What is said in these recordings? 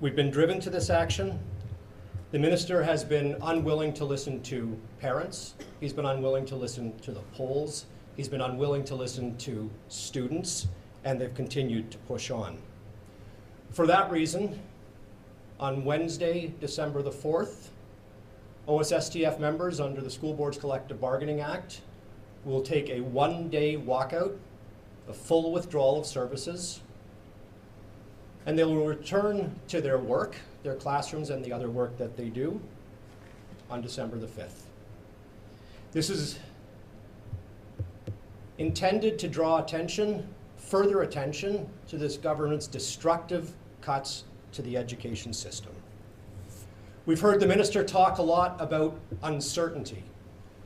We've been driven to this action. The minister has been unwilling to listen to parents. He's been unwilling to listen to the polls. He's been unwilling to listen to students, and they've continued to push on. For that reason, on Wednesday, December the 4th, OSSTF members under the School Boards Collective Bargaining Act will take a one-day walkout, a full withdrawal of services, and they will return to their work, their classrooms and the other work that they do on December the 5th. This is intended to draw attention, further attention, to this government's destructive cuts to the education system. We've heard the minister talk a lot about uncertainty.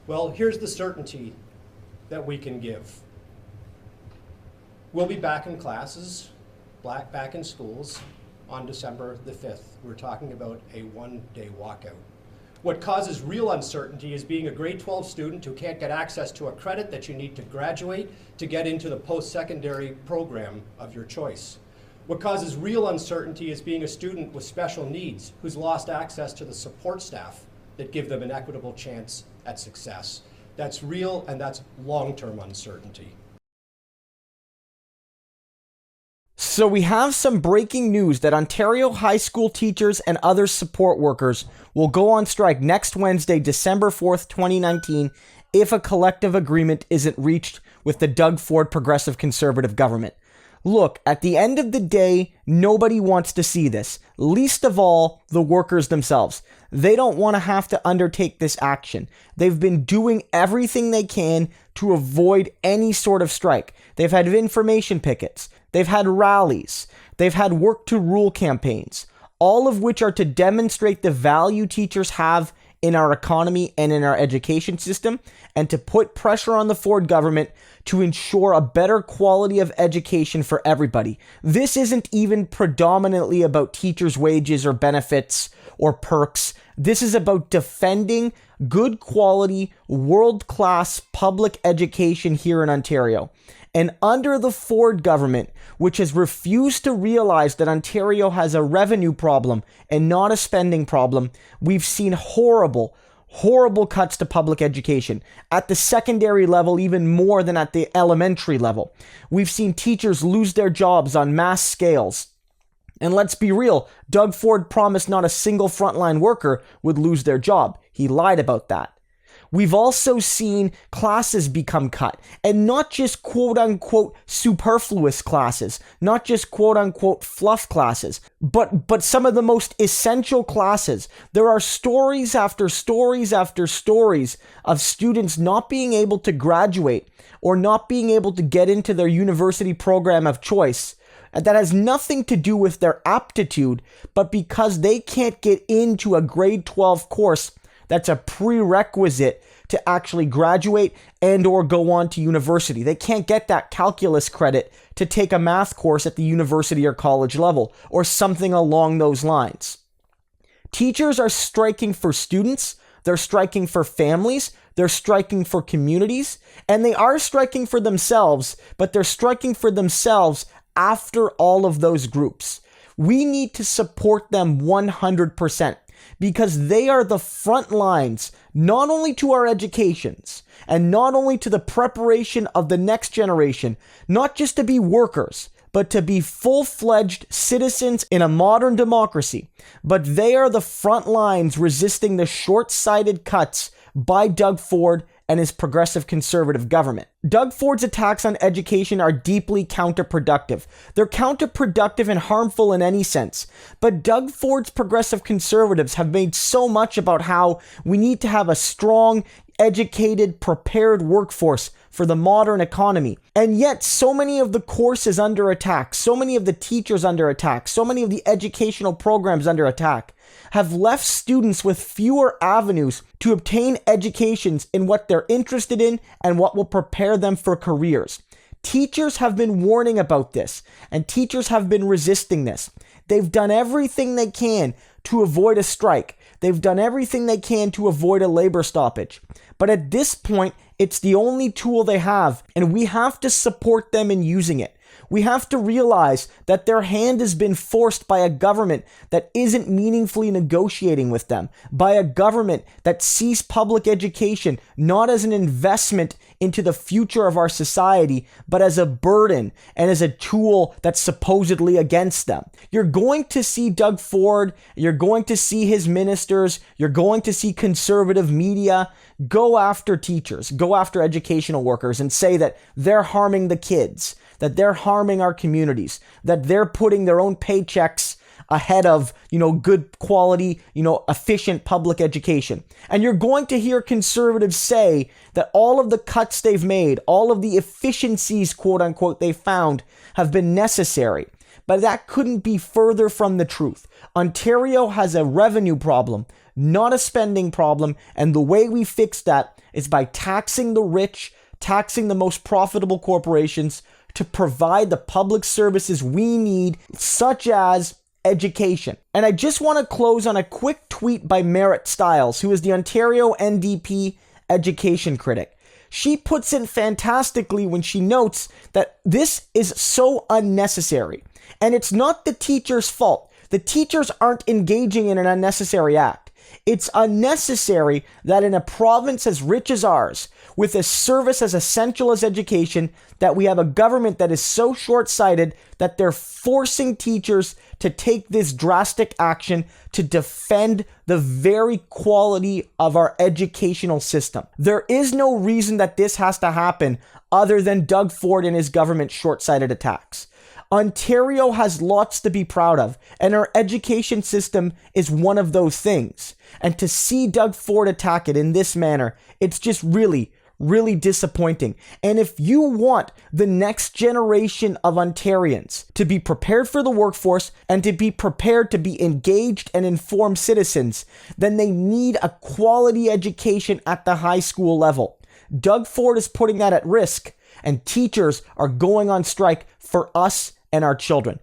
Well, here's the certainty that we can give. We'll be back in classes, back in schools on December the 5th. We're talking about a one-day walkout. What causes real uncertainty is being a grade 12 student who can't get access to a credit that you need to graduate to get into the post-secondary program of your choice. What causes real uncertainty is being a student with special needs who's lost access to the support staff that give them an equitable chance at success. That's real, and that's long-term uncertainty. So we have some breaking news that Ontario high school teachers and other support workers will go on strike next Wednesday, December 4th, 2019, if a collective agreement isn't reached with the Doug Ford Progressive Conservative government. Look, at the end of the day, nobody wants to see this, least of all the workers themselves. They don't want to have to undertake this action. They've been doing everything they can to avoid any sort of strike. They've had information pickets. They've had rallies. They've had work to rule campaigns, all of which are to demonstrate the value teachers have in our economy and in our education system, and to put pressure on the Ford government to ensure a better quality of education for everybody. This isn't even predominantly about teachers' wages or benefits or perks. This is about defending good quality, world-class public education here in Ontario. And under the Ford government, which has refused to realize that Ontario has a revenue problem and not a spending problem, we've seen horrible cuts to public education. At the secondary level, even more than at the elementary level. We've seen teachers lose their jobs on mass scales. And let's be real, Doug Ford promised not a single frontline worker would lose their job. He lied about that. We've also seen classes become cut, and not just quote-unquote superfluous classes, not just quote-unquote fluff classes, but some of the most essential classes. There are stories after stories after stories of students not being able to graduate or not being able to get into their university program of choice. And that has nothing to do with their aptitude, but because they can't get into a grade 12 course that's a prerequisite to actually graduate and or go on to university. They can't get that calculus credit to take a math course at the university or college level or something along those lines. Teachers are striking for students, they're striking for families, they're striking for communities, and they are striking for themselves, but they're striking for themselves after all of those groups. We need to support them 100%. Because they are the front lines, not only to our educations, and not only to the preparation of the next generation, not just to be workers, but to be full-fledged citizens in a modern democracy. But they are the front lines resisting the short-sighted cuts by Doug Ford and his progressive conservative government. Doug Ford's attacks on education are deeply counterproductive. They're counterproductive and harmful in any sense. But Doug Ford's progressive conservatives have made so much about how we need to have a strong, educated, prepared workforce for the modern economy. And yet, so many of the courses under attack, so many of the teachers under attack, so many of the educational programs under attack have left students with fewer avenues to obtain educations in what they're interested in and what will prepare them for careers. Teachers have been warning about this, and teachers have been resisting this. They've done everything they can to avoid a strike. They've done everything they can to avoid a labor stoppage. But at this point, it's the only tool they have, and we have to support them in using it. We have to realize that their hand has been forced by a government that isn't meaningfully negotiating with them, by a government that sees public education not as an investment into the future of our society, but as a burden and as a tool that's supposedly against them. You're going to see Doug Ford, you're going to see his ministers, you're going to see conservative media go after teachers, go after educational workers and say that they're harming the kids, that they're harming our communities, that they're putting their own paychecks ahead of, good quality, efficient public education. And you're going to hear conservatives say that all of the cuts they've made, all of the efficiencies, quote unquote, they found have been necessary. But that couldn't be further from the truth. Ontario has a revenue problem, not a spending problem. And the way we fix that is by taxing the rich, taxing the most profitable corporations to provide the public services we need, such as education. And I just want to close on a quick tweet by Merritt Stiles, who is the Ontario NDP education critic. She puts it fantastically when she notes that this is so unnecessary. And it's not the teacher's fault. The teachers aren't engaging in an unnecessary act. It's unnecessary that in a province as rich as ours, with a service as essential as education, that we have a government that is so short-sighted that they're forcing teachers to take this drastic action to defend the very quality of our educational system. There is no reason that this has to happen other than Doug Ford and his government's short-sighted attacks. Ontario has lots to be proud of, and our education system is one of those things. And to see Doug Ford attack it in this manner, it's just really disappointing. And if you want the next generation of Ontarians to be prepared for the workforce and to be prepared to be engaged and informed citizens, then they need a quality education at the high school level. Doug Ford is putting that at risk, and teachers are going on strike for us and our children.